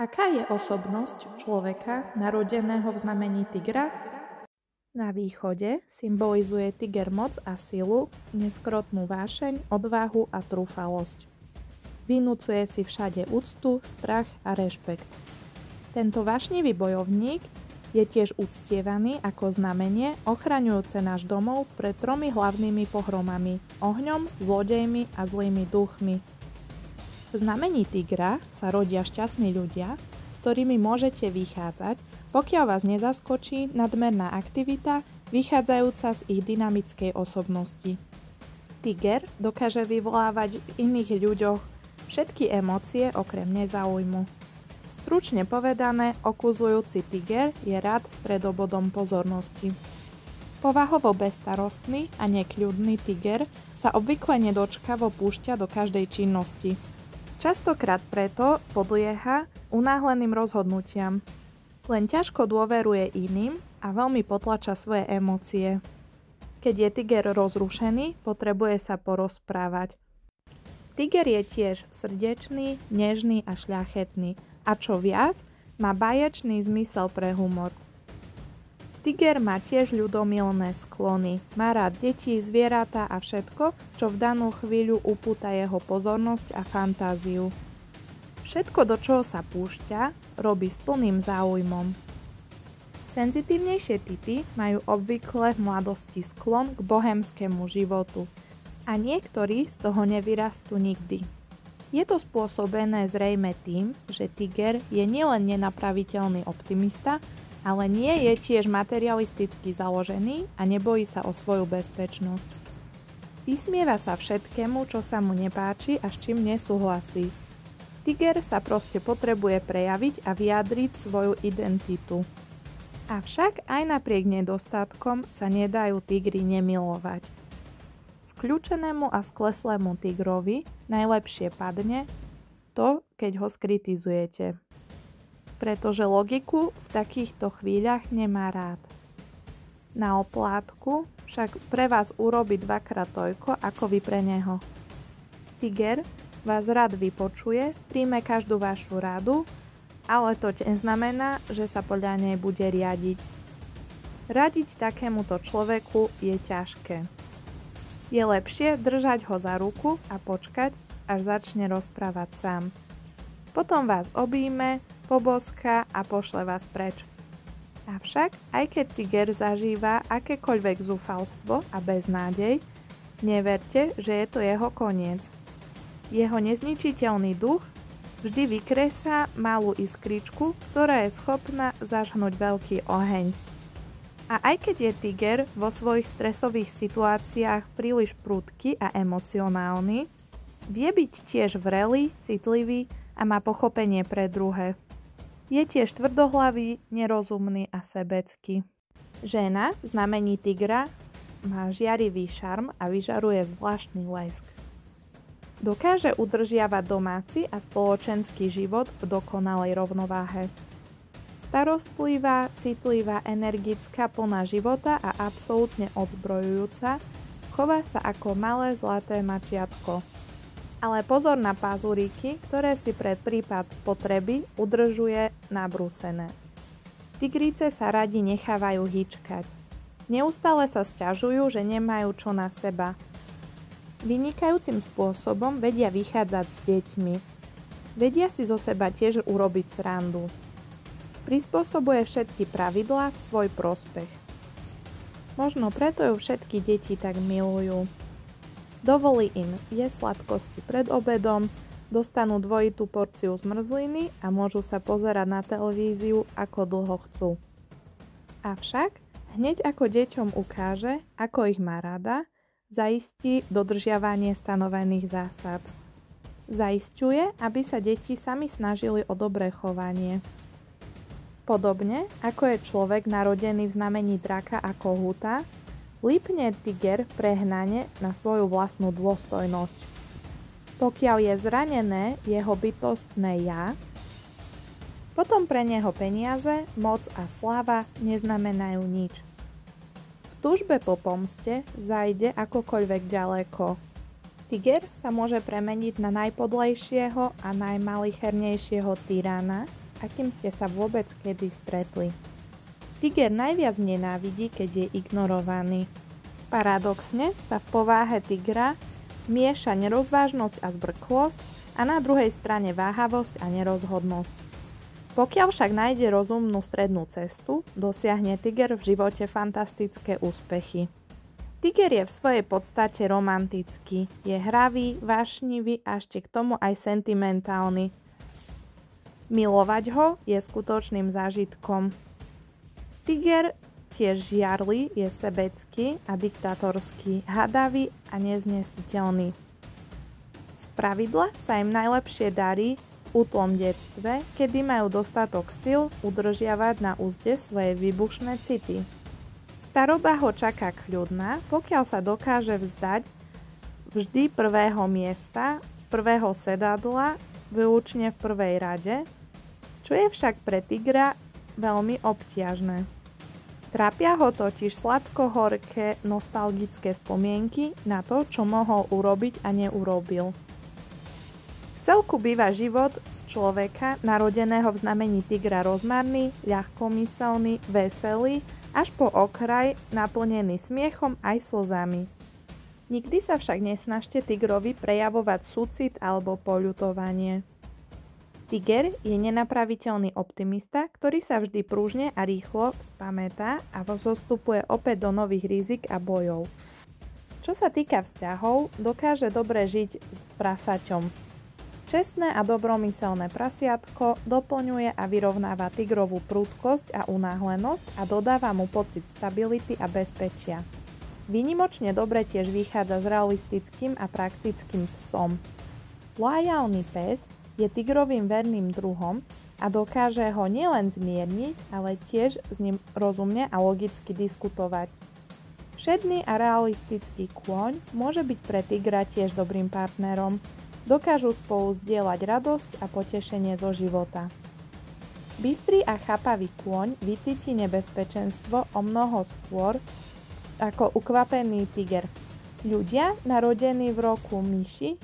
Aká je osobnosť človeka narodeného v znamení tigra? Na východe symbolizuje tiger moc a silu, neskrotnú vášeň, odvahu a trúfalosť. Vynúcuje si všade úctu, strach a rešpekt. Tento vášnivý bojovník je tiež uctievaný ako znamenie ochraňujúce náš domov pred tromi hlavnými pohromami – ohňom, zlodejmi a zlými duchmi. V znamení tigra sa rodia šťastní ľudia, s ktorými môžete vychádzať, pokiaľ vás nezaskočí nadmerná aktivita vychádzajúca z ich dynamickej osobnosti. Tiger dokáže vyvolávať v iných ľuďoch všetky emócie okrem nezáujmu. Stručne povedané, okuzujúci tiger je rád stredobodom pozornosti. Povahovo bezstarostný a nekľudný tiger sa obvykle nedočkavo púšťa do každej činnosti. Častokrát preto podlieha unáhleným rozhodnutiam. Len ťažko dôveruje iným a veľmi potlača svoje emócie. Keď je tiger rozrušený, potrebuje sa porozprávať. Tiger je tiež srdečný, nežný a šľachetný a čo viac, má báječný zmysel pre humor. Tiger má tiež ľudomilné sklony, má rád deti, zvieratá a všetko, čo v danú chvíľu upúta jeho pozornosť a fantáziu. Všetko, do čoho sa púšťa, robí s plným záujmom. Senzitívnejšie typy majú obvykle v mladosti sklon k bohémskému životu a niektorí z toho nevyrastú nikdy. Je to spôsobené zrejme tým, že tiger je nielen nenapraviteľný optimista, ale nie je tiež materialisticky založený a nebojí sa o svoju bezpečnosť. Vysmieva sa všetkému, čo sa mu nepáči a s čím nesúhlasí. Tiger sa proste potrebuje prejaviť a vyjadriť svoju identitu. Avšak aj napriek nedostatkom sa nedajú tigri nemilovať. Skľúčenému a skleslému tigrovi najlepšie padne to, keď ho skritizujete. Pretože logiku v takýchto chvíľach nemá rád. Na oplátku však pre vás urobí dvakrát toľko, ako vy pre neho. Tiger vás rád vypočuje, príjme každú vašu radu, ale to neznamená, že sa podľa nej bude riadiť. Radiť takémuto človeku je ťažké. Je lepšie držať ho za ruku a počkať, až začne rozprávať sám. Potom vás objíme, poboská a pošle vás preč. Avšak, aj keď tiger zažíva akékoľvek zúfalstvo a beznádej, neverte, že je to jeho koniec. Jeho nezničiteľný duch vždy vykresá malú iskričku, ktorá je schopná zažhnúť veľký oheň. A aj keď je tiger vo svojich stresových situáciách príliš prudký a emocionálny, vie byť tiež vrelý, citlivý a má pochopenie pre druhé. Je tiež tvrdohlavý, nerozumný a sebecký. Žena v znamení tigra má žiarivý šarm a vyžaruje zvláštny lesk. Dokáže udržiavať domáci a spoločenský život v dokonalej rovnováhe. Starostlivá, citlivá, energická, plná života a absolútne odzbrojujúca, chová sa ako malé zlaté mačiatko. Ale pozor na pazuríky, ktoré si pre prípad potreby udržuje nabrúsené. Tigrice sa radi nechávajú hýčkať. Neustále sa sťažujú, že nemajú čo na seba. Vynikajúcim spôsobom vedia vychádzať s deťmi. Vedia si zo seba tiež urobiť srandu. Prispôsobuje všetky pravidlá v svoj prospech. Možno preto ju všetky deti tak milujú. Dovolí im jesť sladkosti pred obedom, dostanú dvojitú porciu zmrzliny a môžu sa pozerať na televíziu, ako dlho chcú. Avšak, hneď ako deťom ukáže, ako ich má rada, zaistí dodržiavanie stanovených zásad. Zaisťuje, aby sa deti sami snažili o dobré chovanie. Podobne, ako je človek narodený v znamení draka a kohúta, lípne tiger prehnane na svoju vlastnú dôstojnosť. Pokiaľ je zranené jeho bytostné ja, potom pre neho peniaze, moc a sláva neznamenajú nič. V túžbe po pomste zajde akokoľvek ďaleko. Tiger sa môže premeniť na najpodlejšieho a najmalichernejšieho tyrana, s akým ste sa vôbec kedy stretli. Tiger najviac nenávidí, keď je ignorovaný. Paradoxne sa v povahe tigra mieša nerozvážnosť a zbrklosť a na druhej strane váhavosť a nerozhodnosť. Pokiaľ však nájde rozumnú strednú cestu, dosiahne tiger v živote fantastické úspechy. Tiger je v svojej podstate romantický, je hravý, vášnivý a ešte k tomu aj sentimentálny. Milovať ho je skutočným zážitkom. Tiger tiež žiarlý, je sebecký a diktatorský, hadavý a neznesiteľný. Spravidla sa im najlepšie darí v útlom detstve, kedy majú dostatok sil udržiavať na úzde svoje výbušné city. Staroba ho čaká kľudná, pokiaľ sa dokáže vzdať vždy prvého miesta, prvého sedadla, výlučne v prvej rade, čo je však pre tigra veľmi obťažné. Trápia ho totiž sladko-horké nostalgické spomienky na to, čo mohol urobiť a neurobil. V celku býva život človeka narodeného v znamení tigra rozmarný, ľahkomyselný, veselý, až po okraj naplnený smiechom aj slzami. Nikdy sa však nesnažte tigrovi prejavovať súcit alebo poľutovanie. Tiger je nenapraviteľný optimista, ktorý sa vždy pružne a rýchlo spamätá a zostupuje opäť do nových rizik a bojov. Čo sa týka vzťahov, dokáže dobre žiť s prasaťom. Čestné a dobromyselné prasiatko doplňuje a vyrovnáva tigrovú prudkosť a unáhlenosť a dodáva mu pocit stability a bezpečia. Výnimočne dobre tiež vychádza s realistickým a praktickým psom. Loajálny pes je tigrovým verným druhom a dokáže ho nielen zmierniť, ale tiež s ním rozumne a logicky diskutovať. Všedný a realistický kôň môže byť pre tigra tiež dobrým partnerom. Dokážu spolu zdieľať radosť a potešenie zo života. Bystrý a chápavý kôň vycíti nebezpečenstvo o mnoho skôr ako ukvapený tiger. Ľudia narodení v roku myši,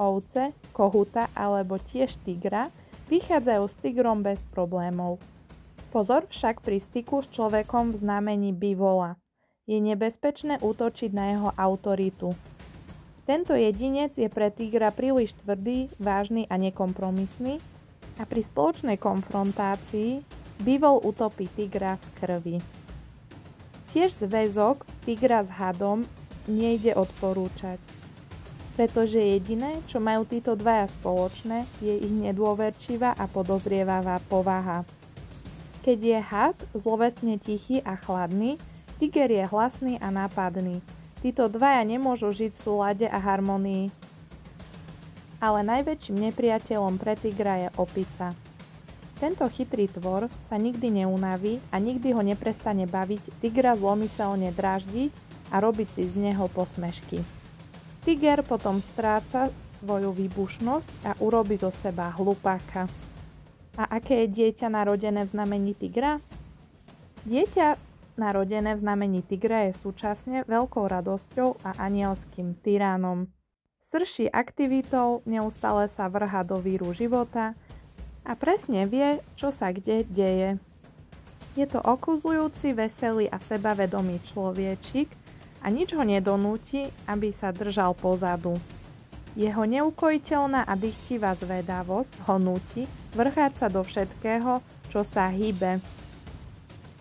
ovce, kohuta alebo tiež tigra vychádzajú s tigrom bez problémov. Pozor však pri styku s človekom v znamení bivola. Je nebezpečné útočiť na jeho autoritu. Tento jedinec je pre tigra príliš tvrdý, vážny a nekompromisný a pri spoločnej konfrontácii bivol utopí tigra v krvi. Tiež zväzok tigra s hadom nejde odporúčať, pretože jediné, čo majú títo dvaja spoločné, je ich nedôverčivá a podozrievavá povaha. Keď je had zlovestne tichý a chladný, tiger je hlasný a nápadný. Títo dvaja nemôžu žiť v súlade a harmonii. Ale najväčším nepriateľom pre tigra je opica. Tento chytrý tvor sa nikdy neunaví a nikdy ho neprestane baviť tigra zlomyselne dráždiť a robiť si z neho posmešky. Tiger potom stráca svoju výbušnosť a urobí zo seba hlupáka. A aké je dieťa narodené v znamení tigra? Dieťa narodené v znamení tigra je súčasne veľkou radosťou a anielským tyranom. Srší aktivitou, neustále sa vrhá do víru života a presne vie, čo sa kde deje. Je to okuzujúci, veselý a sebavedomý človečik a nič ho nedonúti, aby sa držal pozadu. Jeho neukojiteľná a dychtivá zvedavosť ho núti vrchať sa do všetkého, čo sa hýbe.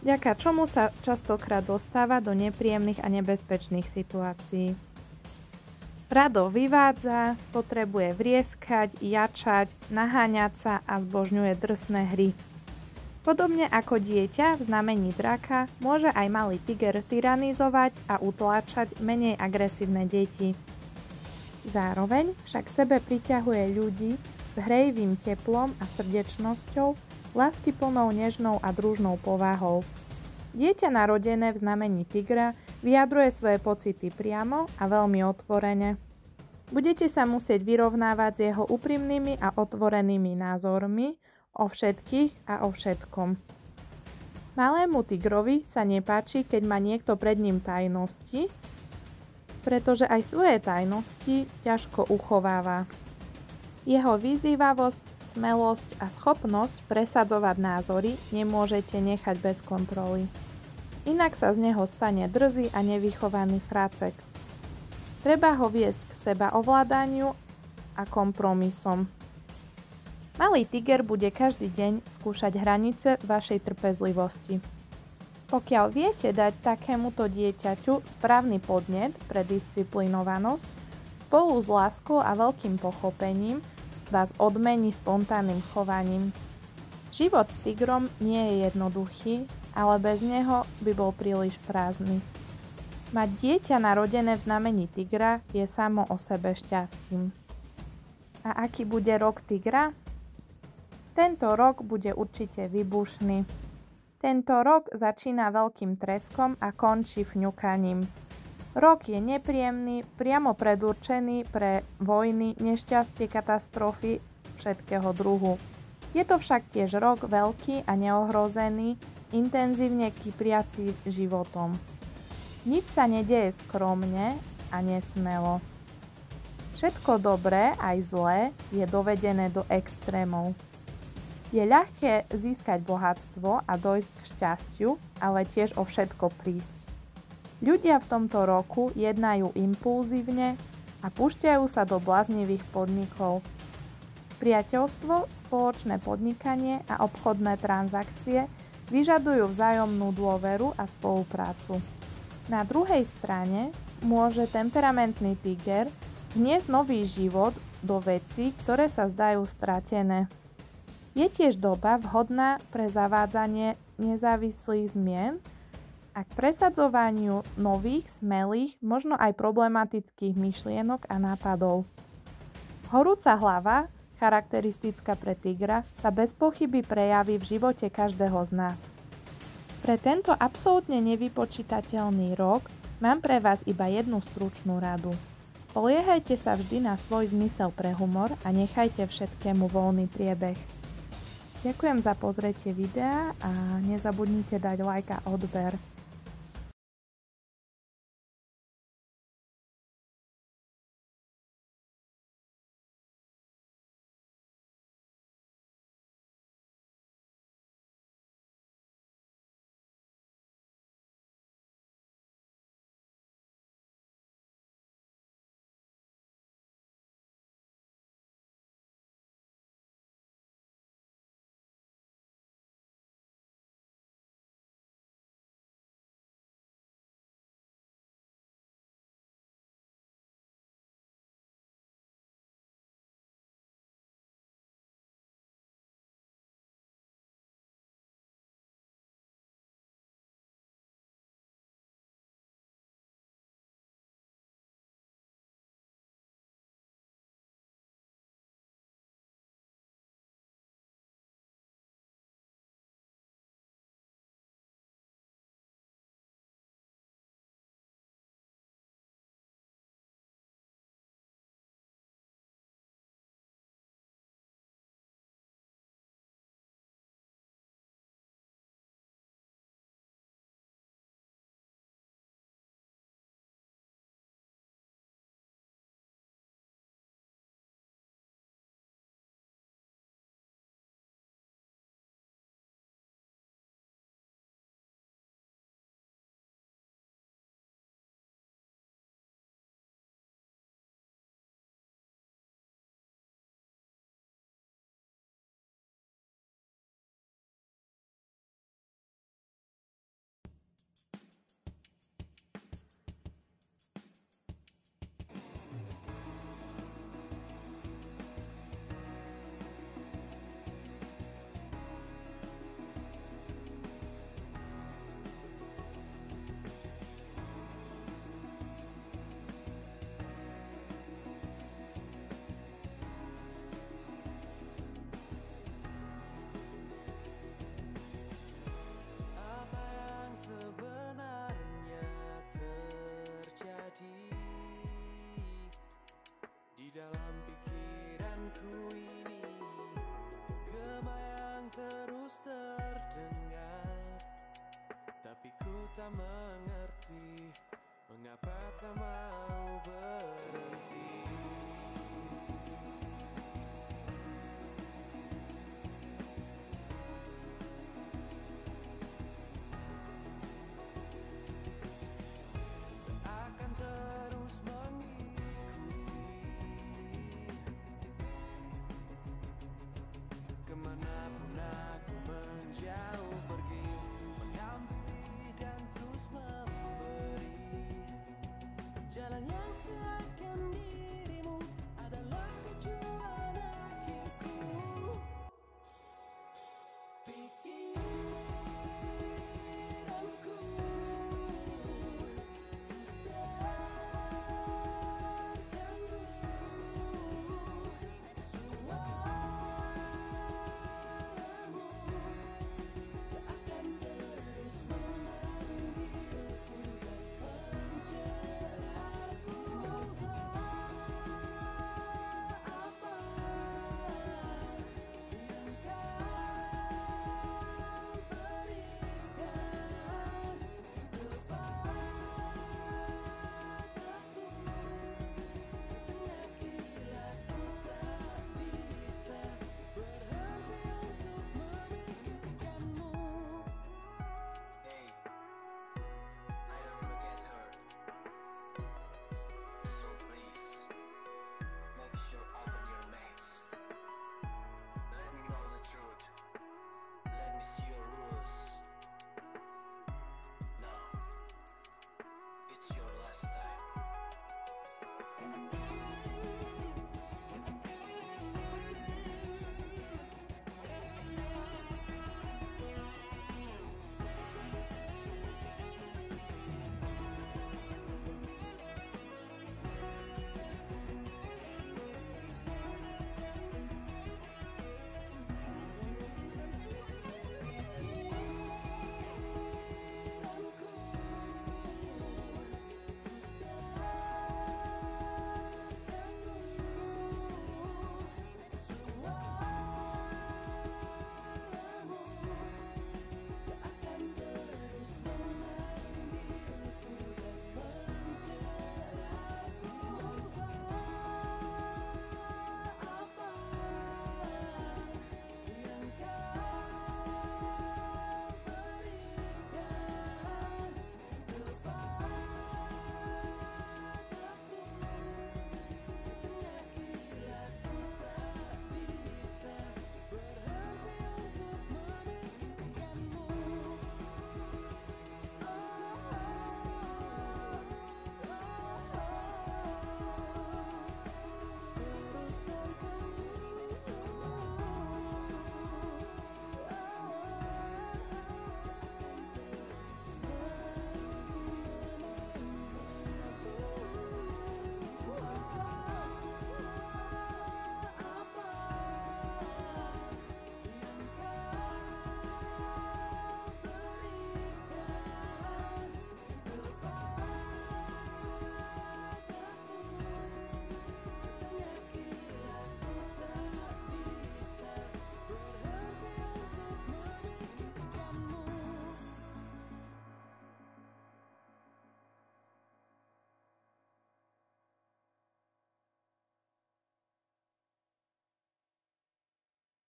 Vďaka čomu sa častokrát dostáva do nepríjemných a nebezpečných situácií. Rado vyvádza, potrebuje vrieskať, jačať, naháňať sa a zbožňuje drsné hry. Podobne ako dieťa v znamení draka môže aj malý tiger tyranizovať a utláčať menej agresívne deti. Zároveň však sebe priťahuje ľudí s hrejivým teplom a srdečnosťou, láskyplnou, nežnou a družnou povahou. Dieťa narodené v znamení tigra vyjadruje svoje pocity priamo a veľmi otvorene. Budete sa musieť vyrovnávať s jeho úprimnými a otvorenými názormi o všetkých a o všetkom. Malému tigrovi sa nepáči, keď má niekto pred ním tajnosti pretože aj svoje tajnosti ťažko uchováva. Jeho vyzývavosť, smelosť a schopnosť presadzovať názory nemôžete nechať bez kontroly. Inak sa z neho stane drzý a nevychovaný fracek. Treba ho viesť k seba ovládaniu a kompromisom. Malý tiger bude každý deň skúšať hranice vašej trpezlivosti. Pokiaľ viete dať takémuto dieťaťu správny podnet pre disciplinovanosť, spolu s láskou a veľkým pochopením vás odmení spontánnym chovaním. Život s tigrom nie je jednoduchý, ale bez neho by bol príliš prázdny. Mať dieťa narodené v znamení tigra je samo o sebe šťastím. A aký bude rok tigra? Tento rok bude určite výbušný. Tento rok začína veľkým treskom a končí fňukaním. Rok je nepríjemný, priamo predurčený pre vojny, nešťastie, katastrofy všetkého druhu. Je to však tiež rok veľký a neohrozený, intenzívne kypriaci životom. Nič sa nedeje skromne a nesmelo. Všetko dobré aj zlé je dovedené do extrémov. Je ľahké získať bohatstvo a dojsť k šťastiu, ale tiež o všetko prísť. Ľudia v tomto roku jednajú impulzívne a púšťajú sa do bláznivých podnikov. Priateľstvo, spoločné podnikanie a obchodné transakcie vyžadujú vzájomnú dôveru a spoluprácu. Na druhej strane môže temperamentný tiger vniesť nový život do vecí, ktoré sa zdajú stratené. Je tiež doba vhodná pre zavádzanie nezávislých zmien a k presadzovaniu nových, smelých, možno aj problematických myšlienok a nápadov. Horúca hlava, charakteristická pre tigra, sa bez pochyby prejaví v živote každého z nás. Pre tento absolútne nevypočítateľný rok mám pre vás iba jednu stručnú radu. Spoliehajte sa vždy na svoj zmysel pre humor a nechajte všetkému voľný priebeh. Ďakujem za pozretie videa a nezabudnite dať like a odber.